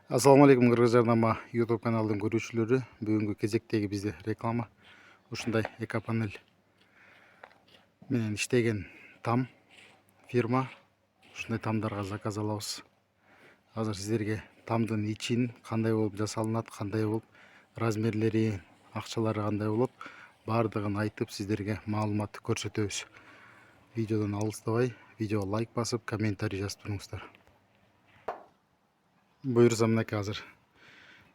Ассаламу алейкум, Кыргыз-Жарнама YouTube каналдын көрүүчүлөрү. Бүгүнкү кезектеги бизде реклама. Ушундай экопанель менен иштеген там фирма. Ушундай тамдарга заказ алабыз. Азыр сиздерге тамдын ичин кандай болуп жасалынат, кандай болуп размерлери, акчалары кандай болот, бардыгын айтып сиздерге маалымат көрсөтөбүз. Видеодон алыстабай, видеого лайк басып, комментарий жазып туруңуздар. Буюрса мынакей азыр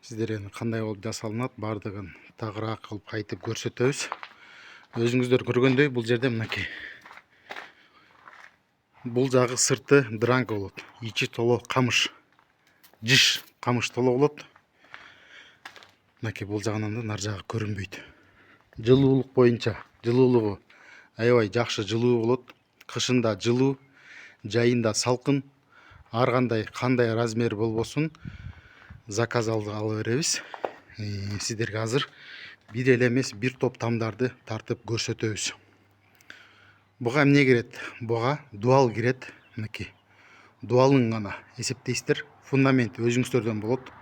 сиздерге кандай болуп жасалынат, бардыгын тагыраак кылып айтып көрсөтөбүз. Өзүңүздөр көргөндөй бул жерде мынакей. Бул жагы сырты дранка болот. Ичи толо камыш. Жиш камыш толо болот. Мынакей бул жагынан да нар жагы көрүнбөйт. Жылуулук боюнча жылуулугу аябай жакшы жылуу болот. Кышында жылуу, жайында салкын. Ар кандай размер болбосун заказ ала беребиз. Сиздерге азыр бир эле эмес, бир топ тамдарды тартып көрсөтөбүз. Буга эмне кирет? Буга дуал кирет. Мынакей. Дуалын гана эсептейсиздер. Фундамент өзүңүздөрдөн болот.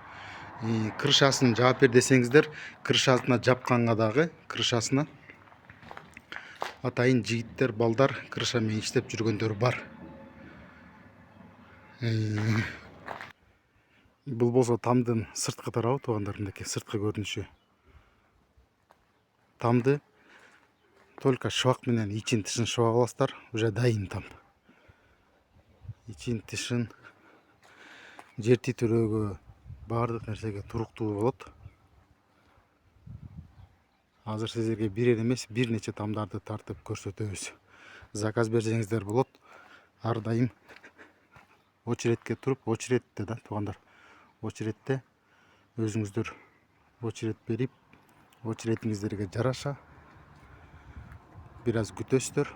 Крышасын жаап бер десеңиздер, крышасына жапканга дагы крышасына атайын жигиттер, балдар крыша менен иштеп жүргөндөр бар. Бул болсо тамдын сырткы тарабы, туугандар, мынакей сырткы көрүнүшү. Тамды только шыбак менен ичин тышын шыбак аласыздар, уже дайын там. Ичин тышын жер титирөөгө, баардык нерсеге туруктуу болот. Азыр сиздерге бир эле эмес, бир нече тамдарды тартып көрсөтөбүз. Заказ берсеңиздер болот. Ар дайым очередке туруп, очередте да, туугандар. Очередте өзүңүздөр очеред берип, очередиңиздерге жараша бир аз күтөсүздөр.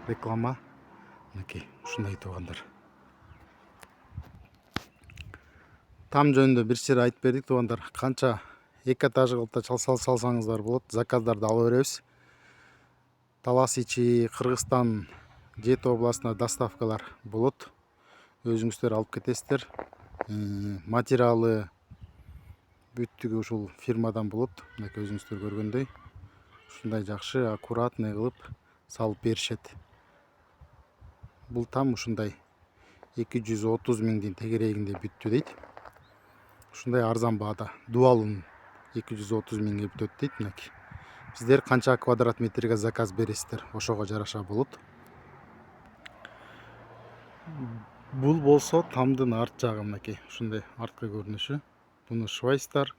Реклама мынакей ушундай, туугандар. Там жөнүндө бир сер айтып бердик, туугандар. Канча эки этажы кылып салсаңыздар болот. Заказдарды ала беребиз. Талас ичи, Кыргызстан, Жети областына доставкалар болот. Өзүңүздөр алып кетесиздер. Материалы бүттүгү ушул фирмадан болот. Мынакей өзүңүздөр көргөндөй. Ушундай жакшы, аккуратный кылып салып беришет. Бул там ушундай 230 миңдин тегерегинде бүттү дейт. Ушундай арзан баада. Дуалын 230 миңге бүтөт дейт. Мынакей. Сиздер канча квадрат метрге заказ бересиздер, ошого жараша болот. Бул болсо тамдын арт жагы, мынакей ушундай арткы көрүнүшү. Буну шыбайсыздар.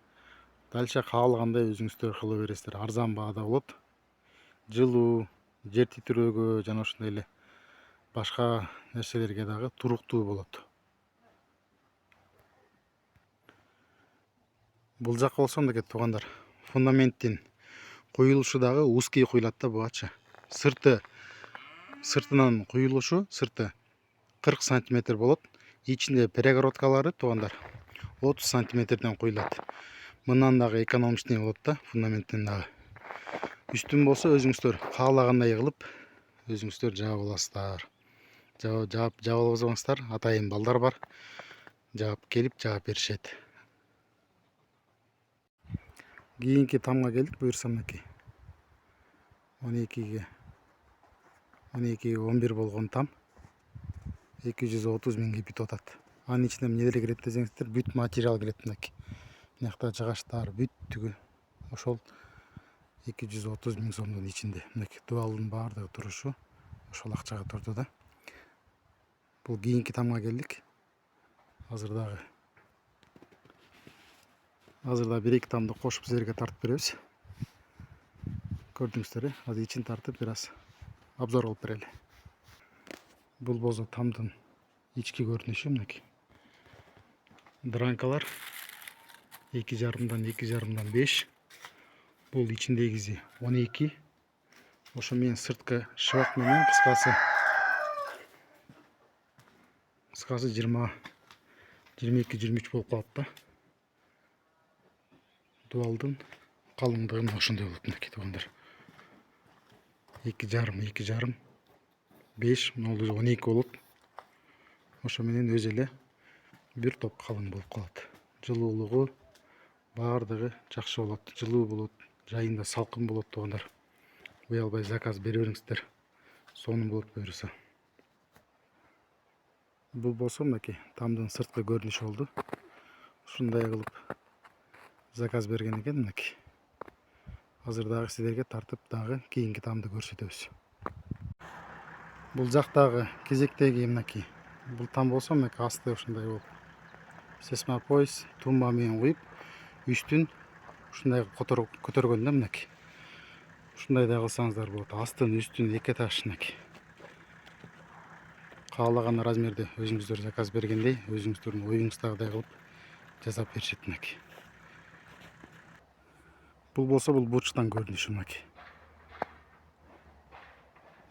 Дальше каалагандай өзүңүздөр кыла бересиздер. Арзан баада болот. Жылуу, жер титирөөгө жана ошондой эле башка нерселерге дагы туруктуу болот. Бул жакка болсо мынакей, туугандар, фундаменттин куюлушу дагы узкий куюлат да бугачы. Сыртынан куюлушу, сырты 40 сантиметр болот. Ичинде перегородкалары, туугандар, 30 сантиметрден куюлат. Мындан дагы экономичный болот да, фундаменттен дагы. Үстүн болсо өзүңүздөр каалагандай кылып өзүңүздөр жаап аласыздар. Жаап албасаңыздар, атайын балдар бар. Жаап келип жаап беришет. Кийинки тамга келдик. Буюрса мынакей 12ге 11 болгон там 230 миңге бүтүп атат. Анын ичинде эмнелер кирет десеңиздер, бүт материал кирет. Мынакей мынакта жыгачтар бүттүгү ошол 230 миң сомдун ичинде. Мынакей дуалдын баардыгы турушу ошол акчага турду да. Бул кийинки тамга келдик. Азыр да бир эки тамды кошуп силерге тартып беребиз. Көрдүңүздөр, азыр ичин тартып бир аз обзор кылып берели. Бул болсо тамдын ички көрүнүшү, мынакей. Дранкалар 2,5-дан 5. Бул ичиндегиси 12. Ошо менен сырткы шыбак менен кыскасы 22-23 болуп калат да. Дуалдын калыңдыгы ошондой болот, мынакей, туугандар. 2,5, 5, 12 болот. Ошо менен өзү эле бир топ калың болуп калат. жылуулугу баардыгы жакшы болот. Жылуу болот, жайында салкын болот туугандар. Уялбай заказ бере бериңиздер. Сонун болот буюрса. Бул болсо мынакей тамдын сырткы көрүнүшү болду. Ушундай кылып заказ берген экен мынакей. Азыр дагы силерге тартып дагы кийинки тамды көрсөтөбүз. Бул жактагы кезектеги мынакей. Бул там болсо мынакей асты ушундай болуп. Сесма пояс тумба менен куюп, үстүн ушундай көтөргөндө мынакей. Ушундай да кылсаңыздар болот. Астын үстүн эки этаж мынакей. Каалаган размерде өзүңүздөр заказ бергендей, өзүңүздөрдүн оюңуздагыдай кылып жасап беришет мынакей. Бул болсо бул бурчтан көрүнүшү мынакей.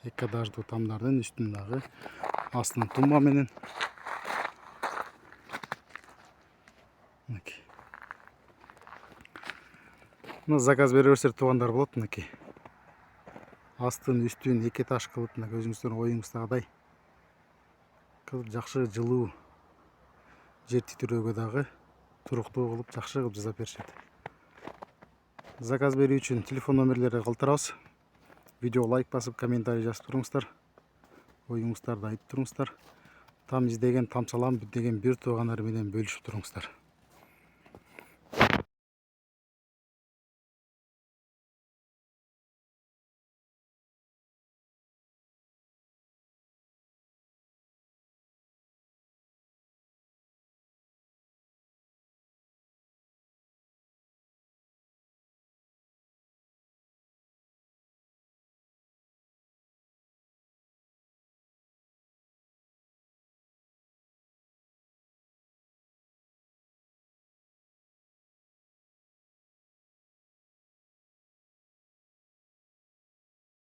Эки этаждуу тамдардын үстүн дагы астын тумба менен мынакей. Мына заказ бере берсер туугандар болот мынакей. Астын үстүн эки этаж кылып, мынакей өзүңүздөрдүн оюңуздагыдай кылып жакшы жылуу жер титирөөгө дагы туруктуу кылып жакшы кылып жасап беришет. Заказ берүү үчүн телефон номерлерди калтырабыз. Видео лайк басып, комментарий жазып туруңуздар. Оюңуздарды айтып туруңуздар. Там издеген, там салам деген бир туугандар менен бөлүшүп туруңуздар.